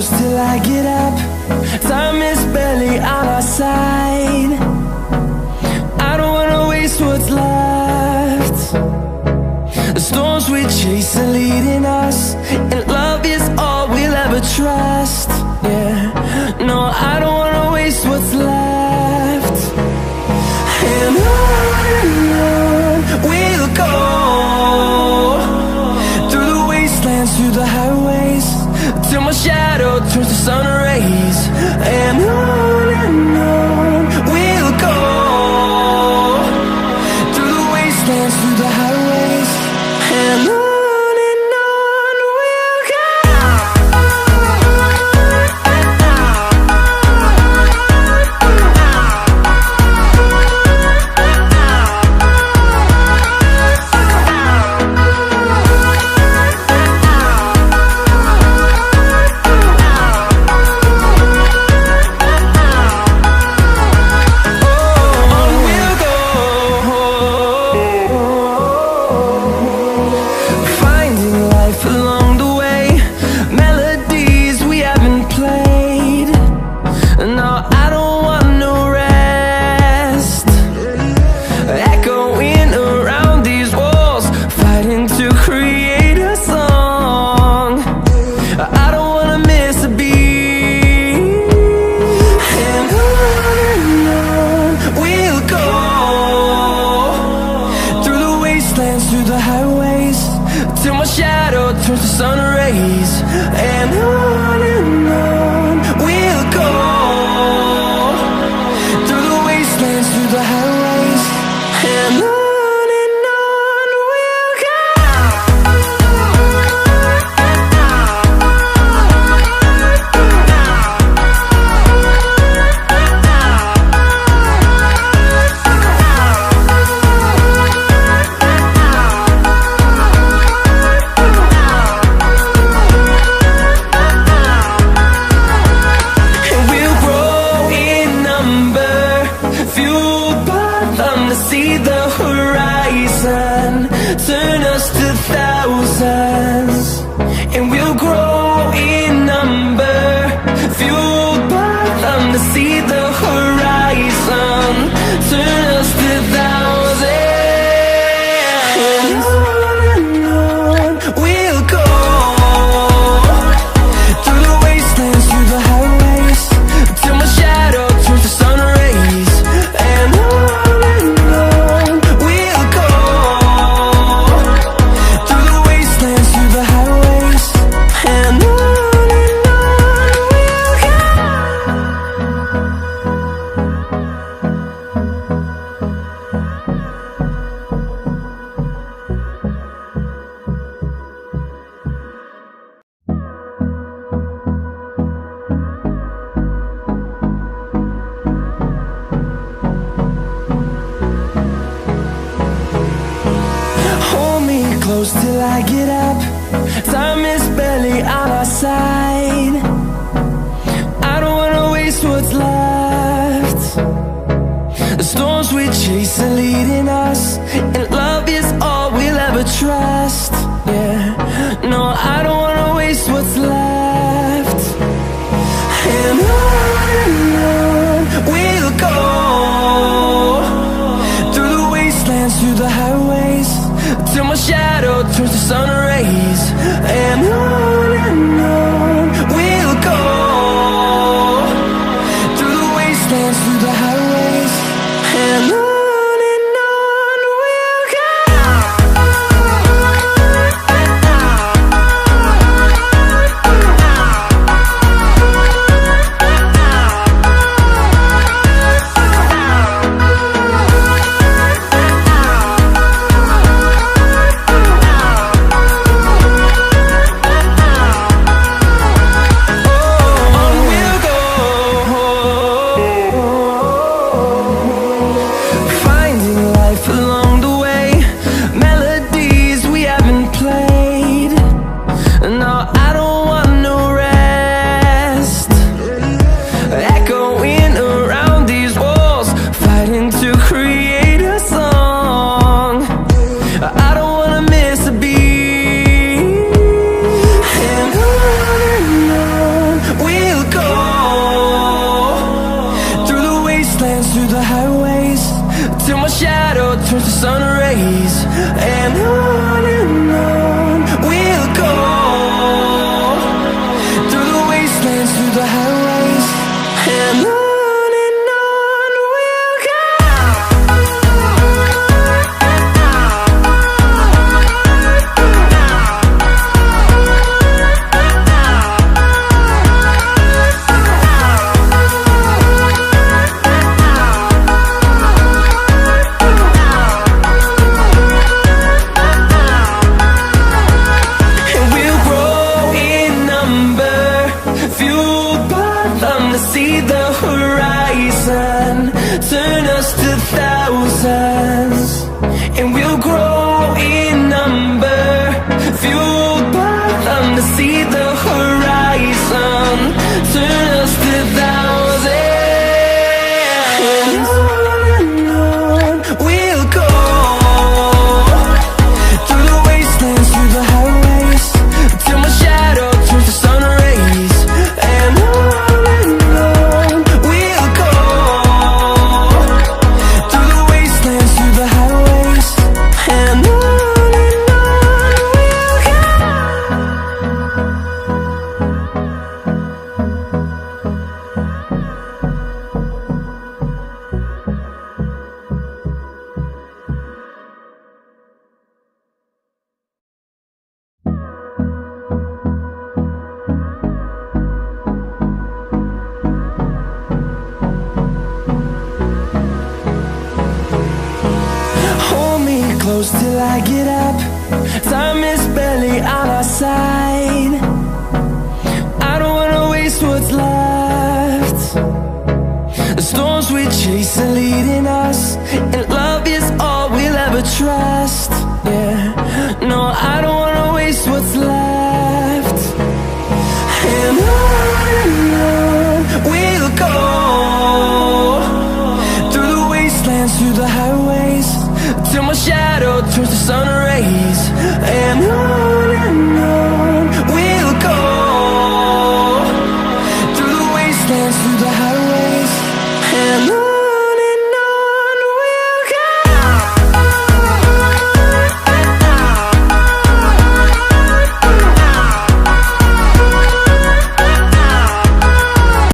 close till I get up. Time is barely on our side. I don't wanna waste what's left. The storms we chase are leading us, and love is all we'll ever trust. Yeah, no, I don't wanna waste what's left. And on we'll go, through the wastelands, through the highways, till my shadow turns to sun rays. And on we'll go, through the wastelands, through the highways, and on. Through the highways, till my shadow turns to sun rays. And on we'll go, through the wastelands, through the highways, and on we'll go. See the horizon turn us to thousands, and we'll grow in number, fueled by them. To see the horizon turn us to thousands, and on we'll go, through the wastelands, through the highways, till my shadow turns to sun rays. And close till I get up. Time is barely on our side. I don't wanna waste what's left. The storms we chase are leading us, and love is all we'll ever trust. Yeah, no, I don't wanna waste what's left. And on we'll go, through the wastelands, through the highways, till my shadow turns to sun rays. And on we'll go, through the wastelands, through the highways, and on. We'll go. turns to sun rays, and on we'll go, through the wastelands, through the highways, and on we'll go. See the horizon, turn us to thousands, and we'll grow in number, fueled by them to see the horizon, turn us to thousands, and on we'll go, through the wastelands, through the highways, till my shadow turns to sun rays, and on close till I get up. Time is barely on our side. I don't wanna waste what's left. The storms we chase are leading us, and love is all we'll ever trust. Yeah, no, I don't wanna waste what's left. And on we'll go, through the wastelands, through the highways, till my shadow turns to sun rays, and on we'll go, through the wastelands, through the highways.